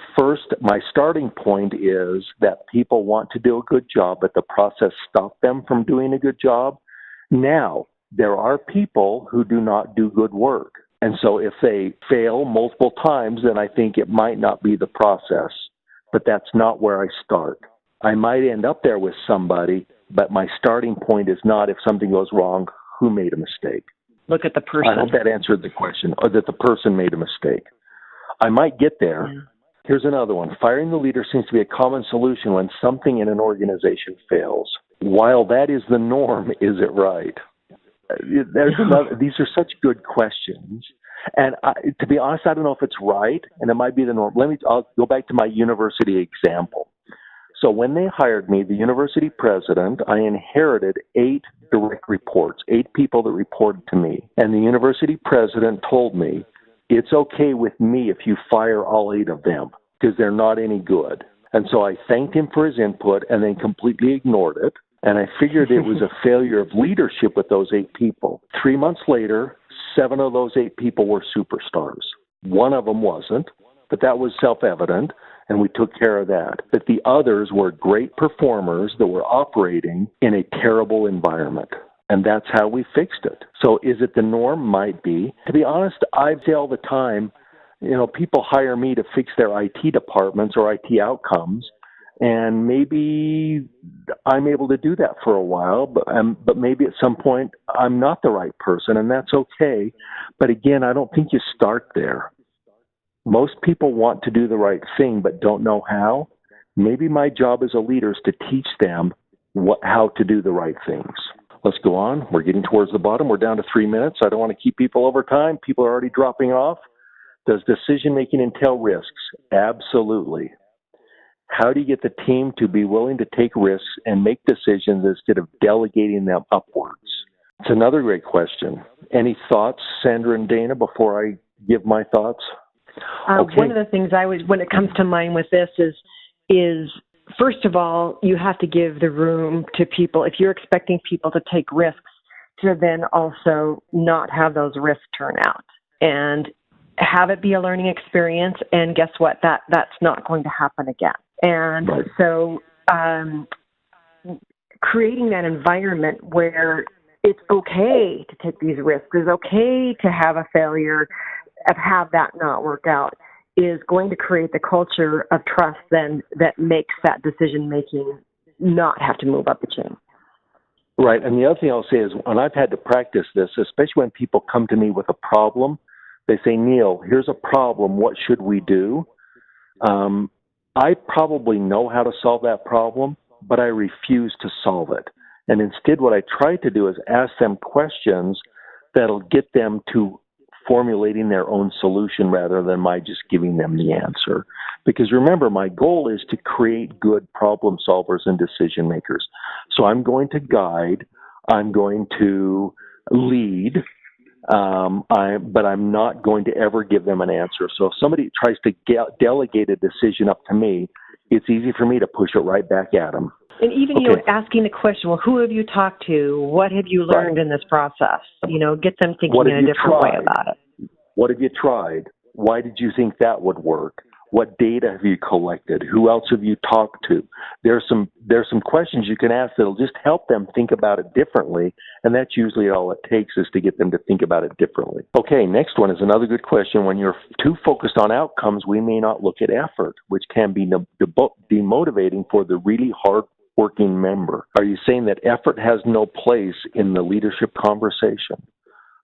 Speaker 2: starting point is that people want to do a good job, but the process stopped them from doing a good job. Now, there are people who do not do good work. And so if they fail multiple times, then I think it might not be the process. But that's not where I start. I might end up there with somebody, but my starting point is not if something goes wrong, who made a mistake.
Speaker 4: Look at the person.
Speaker 2: I hope that answered the question, or that the person made a mistake. I might get there. Yeah. Here's another one. Firing the leader seems to be a common solution when something in an organization fails. While that is the norm, is it right? These are such good questions. And to be honest, I don't know if it's right, and it might be the norm. I'll go back to my university example. So when they hired me, the university president, I inherited 8 direct reports, 8 people that reported to me. And the university president told me, it's okay with me if you fire all 8 of them because they're not any good. And so I thanked him for his input and then completely ignored it. And I figured it was a failure of leadership with those 8 people. 3 months later, 7 of those 8 people were superstars. 1 of them wasn't, but that was self-evident, and we took care of that. But the others were great performers that were operating in a terrible environment. And that's how we fixed it. So is it the norm? Might be. To be honest, I say all the time, people hire me to fix their IT departments or IT outcomes, and maybe I'm able to do that for a while, but maybe at some point I'm not the right person, and that's okay. But again, I don't think you start there. Most people want to do the right thing but don't know how. Maybe my job as a leader is to teach them how to do the right things. Let's go on. We're getting towards the bottom. We're down to 3 minutes. I don't want to keep people over time. People are already dropping off. Does decision-making entail risks? Absolutely. How do you get the team to be willing to take risks and make decisions instead of delegating them upwards? It's another great question. Any thoughts, Sandra and Dana, before I give my thoughts?
Speaker 4: Okay. One of the things when it comes to mind with this is first of all, you have to give the room to people. If you're expecting people to take risks, to then also not have those risks turn out and have it be a learning experience. And guess what? That's not going to happen again. And right. So creating that environment where it's okay to take these risks, it's okay to have a failure, have that not work out, is going to create the culture of trust then that makes that decision-making not have to move up the chain.
Speaker 2: Right. And the other thing I'll say is when I've had to practice this, especially when people come to me with a problem, they say, Neil, here's a problem. What should we do? I probably know how to solve that problem, but I refuse to solve it. And instead, what I try to do is ask them questions that'll get them to formulating their own solution rather than my just giving them the answer. Because remember, my goal is to create good problem solvers and decision makers. So I'm going to guide, I'm going to lead, but I'm not going to ever give them an answer. So if somebody tries to delegate a decision up to me, it's easy for me to push it right back at them.
Speaker 4: And even, asking the question, well, who have you talked to? What have you learned in this process? Get them thinking in a different way about it.
Speaker 2: What have you tried? Why did you think that would work? What data have you collected? Who else have you talked to? There's some questions you can ask that'll just help them think about it differently, and that's usually all it takes is to get them to think about it differently. Okay, next one is another good question. When you're too focused on outcomes, we may not look at effort, which can be demotivating for the really hard-working member. Are you saying that effort has no place in the leadership conversation?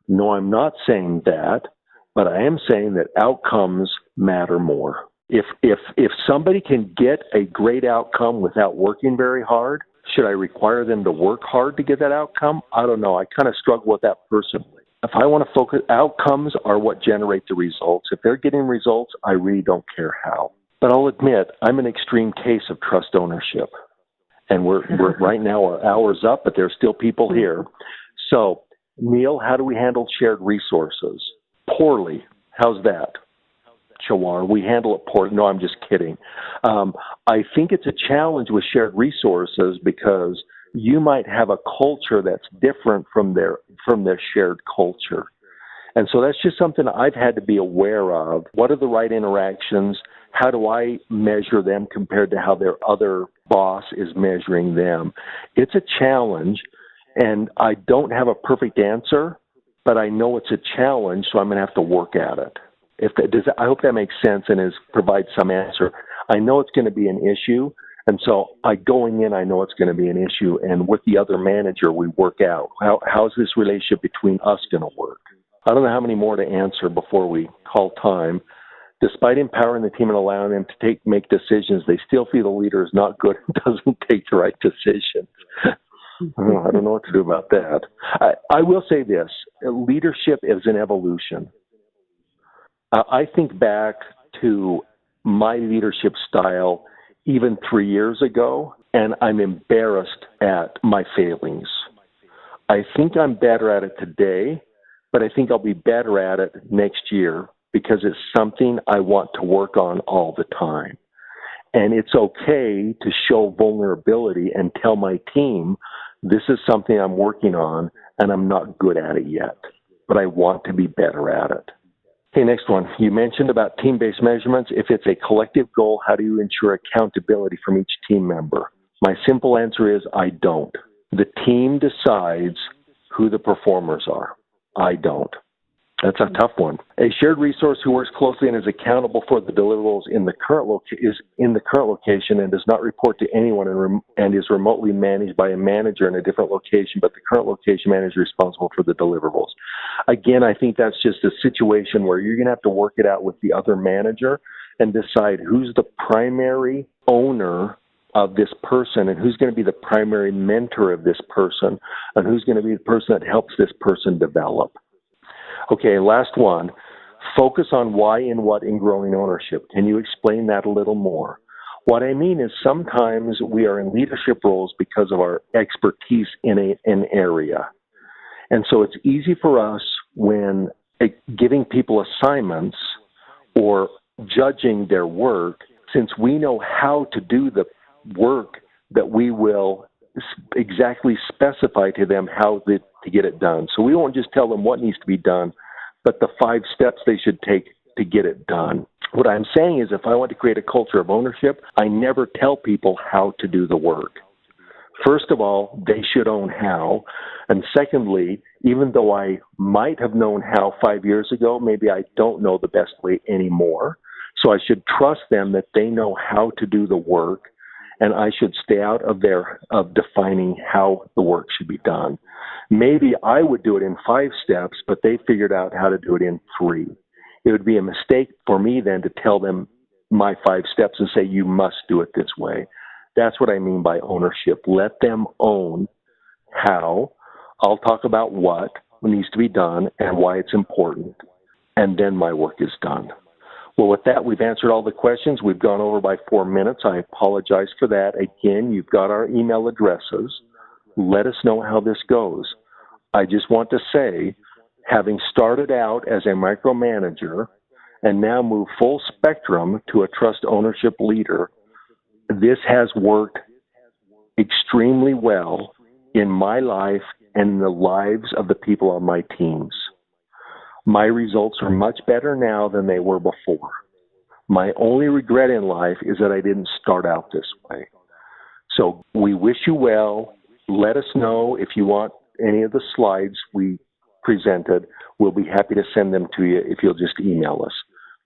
Speaker 2: No, I'm not saying that, but I am saying that outcomes matter more. If somebody can get a great outcome without working very hard, should I require them to work hard to get that outcome? I don't know. I kind of struggle with that personally. If I want to focus, outcomes are what generate the results. If they're getting results, I really don't care how. But I'll admit, I'm an extreme case of trust ownership. And we're right now our hour's up, but there's still people here. So, Neil, how do we handle shared resources? Poorly. How's that? Shawar, we handle it poorly. No, I'm just kidding. I think it's a challenge with shared resources because you might have a culture that's different from their shared culture. And so that's just something I've had to be aware of. What are the right interactions? How do I measure them compared to how their other boss is measuring them? It's a challenge, and I don't have a perfect answer, but I know it's a challenge, so I'm going to have to work at it. I hope that makes sense and provides some answer. I know it's going to be an issue, And so going in, I know it's going to be an issue. And with the other manager, we work out. How's this relationship between us going to work? I don't know how many more to answer before we call time. Despite empowering the team and allowing them to make decisions, they still feel the leader is not good and doesn't take the right decisions. I don't know what to do about that. I will say this. Leadership is an evolution. I think back to my leadership style even 3 years ago, and I'm embarrassed at my failings. I think I'm better at it today, but I think I'll be better at it next year because it's something I want to work on all the time. And it's okay to show vulnerability and tell my team, this is something I'm working on and I'm not good at it yet, but I want to be better at it. Okay, next one. You mentioned about team-based measurements. If it's a collective goal, how do you ensure accountability from each team member? My simple answer is I don't. The team decides who the performers are. I don't. That's a tough one. A shared resource who works closely and is accountable for the deliverables in the current location and does not report to anyone and is remotely managed by a manager in a different location, but the current location manager is responsible for the deliverables. Again, I think that's just a situation where you're going to have to work it out with the other manager and decide who's the primary owner of this person and who's going to be the primary mentor of this person and who's going to be the person that helps this person develop. Okay, last one. Focus on why and what in growing ownership. Can you explain that a little more? What I mean is sometimes we are in leadership roles because of our expertise in an area. And so it's easy for us when giving people assignments or judging their work, since we know how to do the work, that we will exactly specify to them how to get it done. So we won't just tell them what needs to be done, but the 5 steps they should take to get it done. What I'm saying is if I want to create a culture of ownership, I never tell people how to do the work. First of all, they should own how. And secondly, even though I might have known how 5 years ago, maybe I don't know the best way anymore. So I should trust them that they know how to do the work, and I should stay out of defining how the work should be done. Maybe I would do it in 5 steps, but they figured out how to do it in 3. It would be a mistake for me then to tell them my 5 steps and say, you must do it this way. That's what I mean by ownership. Let them own how. I'll talk about what needs to be done and why it's important, and then my work is done. Well, with that, we've answered all the questions. We've gone over by 4 minutes. I apologize for that. Again, you've got our email addresses. Let us know how this goes. I just want to say, having started out as a micromanager and now move full spectrum to a trust ownership leader, this has worked extremely well in my life and in the lives of the people on my teams. My results are much better now than they were before. My only regret in life is that I didn't start out this way. So we wish you well. Let us know if you want any of the slides we presented. We'll be happy to send them to you if you'll just email us.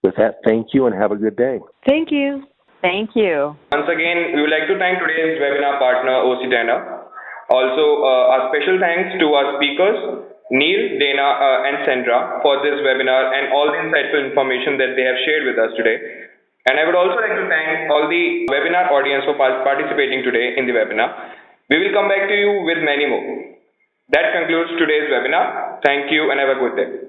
Speaker 2: With that, thank you and have a good day.
Speaker 4: Thank you.
Speaker 3: Thank you.
Speaker 1: Once again, we would like to thank today's webinar partner, O.C. Also, a special thanks to our speakers, Niel, Dana, and Sandra, for this webinar and all the insightful information that they have shared with us today. And I would also like to thank all the webinar audience for participating today in the webinar. We will come back to you with many more. That concludes today's webinar. Thank you and have a good day.